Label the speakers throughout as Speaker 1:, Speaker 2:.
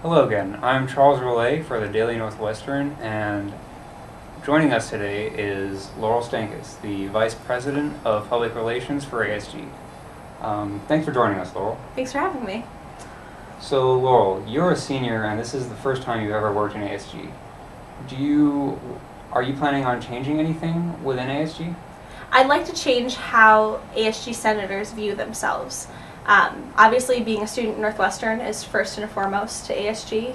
Speaker 1: Hello again. I'm Charles Rollet for the Daily Northwestern, and joining us today is Laurel Stankus, the Vice President of Public Relations for ASG. Thanks for joining us, Laurel.
Speaker 2: Thanks for having me.
Speaker 1: So, Laurel, you're a senior, and this is the first time you've ever worked in ASG. Are you planning on changing anything within ASG?
Speaker 2: I'd like to change how ASG senators view themselves. Obviously, being a student at Northwestern is first and foremost to ASG.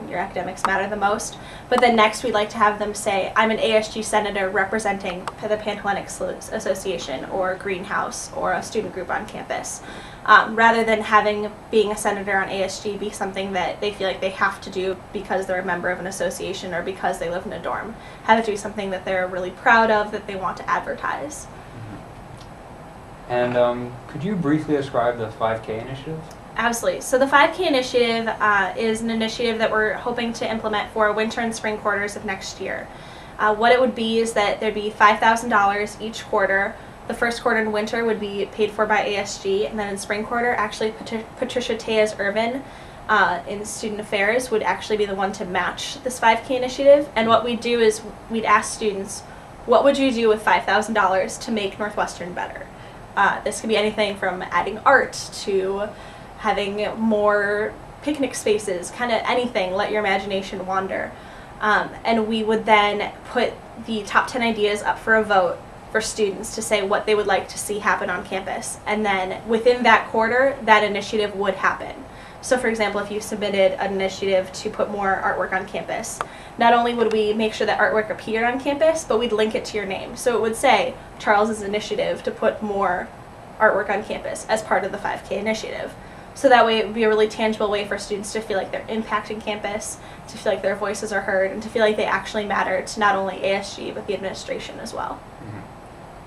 Speaker 2: Your academics matter the most. But then next, we'd like to have them say, I'm an ASG senator representing the Panhellenic Association or Greenhouse or a student group on campus. Rather than having being a senator on ASG be something that they feel like they have to do because they're a member of an association or because they live in a dorm. Have it to be something that they're really proud of, that they want to advertise.
Speaker 1: And could you briefly describe the 5K initiative?
Speaker 2: Absolutely. So the 5K initiative is an initiative that we're hoping to implement for winter and spring quarters of next year. What it would be is that there'd be $5,000 each quarter. The first quarter in winter would be paid for by ASG, and then in spring quarter, actually Patricia Tejas-Irvin in Student Affairs would actually be the one to match this 5K initiative. And what we'd do is we'd ask students, what would you do with $5,000 to make Northwestern better? This could be anything from adding art to having more picnic spaces, kind of anything. Let your imagination wander. And we would then put the top 10 ideas up for a vote for students to say what they would like to see happen on campus. And then within that quarter, that initiative would happen. So for example, if you submitted an initiative to put more artwork on campus, not only would we make sure that artwork appeared on campus, but we'd link it to your name. So it would say Charles's initiative to put more artwork on campus as part of the 5K initiative. So that way it would be a really tangible way for students to feel like they're impacting campus, to feel like their voices are heard, and to feel like they actually matter to not only ASG, but the administration as well.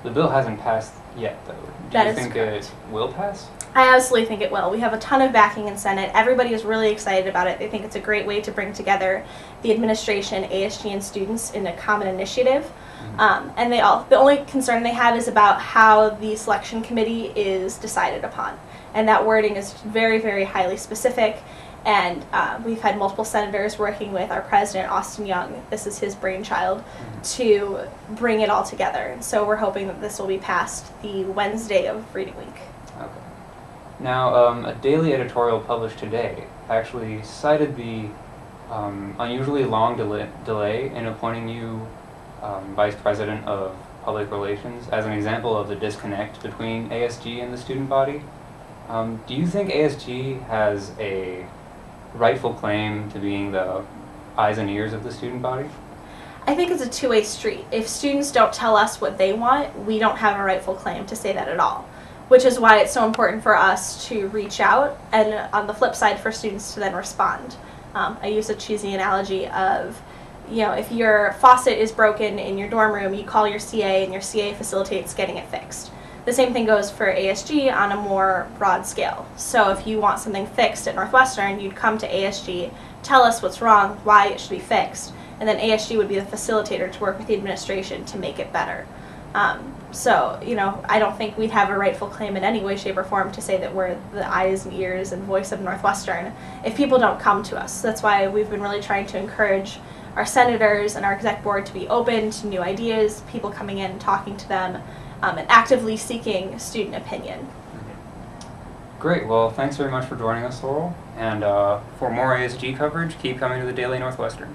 Speaker 1: The bill hasn't passed yet, though. Do you think it will pass?
Speaker 2: I absolutely think it will. We have a ton of backing in Senate. Everybody is really excited about it. They think it's a great way to bring together the administration, ASG, and students in a common initiative. And the only concern they have is about how the selection committee is decided upon. And that wording is very, very highly specific. And we've had multiple senators working with our president, Austin Young. This is his brainchild to bring it all together. And so we're hoping that this will be passed the Wednesday of Reading Week.
Speaker 1: Okay. Now, a daily editorial published today actually cited the unusually long delay in appointing you Vice President of Public Relations as an example of the disconnect between ASG and the student body. Do you think ASG has a rightful claim to being the eyes and ears of the student body?
Speaker 2: I think it's a two-way street. If students don't tell us what they want, we don't have a rightful claim to say that at all, which is why it's so important for us to reach out and on the flip side for students to then respond. I use a cheesy analogy of, if your faucet is broken in your dorm room, you call your CA and your CA facilitates getting it fixed. The same thing goes for ASG on a more broad scale. So if you want something fixed at Northwestern, you'd come to ASG, tell us what's wrong, why it should be fixed, and then ASG would be the facilitator to work with the administration to make it better. So, I don't think we'd have a rightful claim in any way, shape, or form to say that we're the eyes and ears and voice of Northwestern if people don't come to us. That's why we've been really trying to encourage our senators and our exec board to be open to new ideas, people coming in and talking to them, and actively seeking student opinion.
Speaker 1: Great. Well, thanks very much for joining us, Laurel. And for more ASG coverage, keep coming to the Daily Northwestern.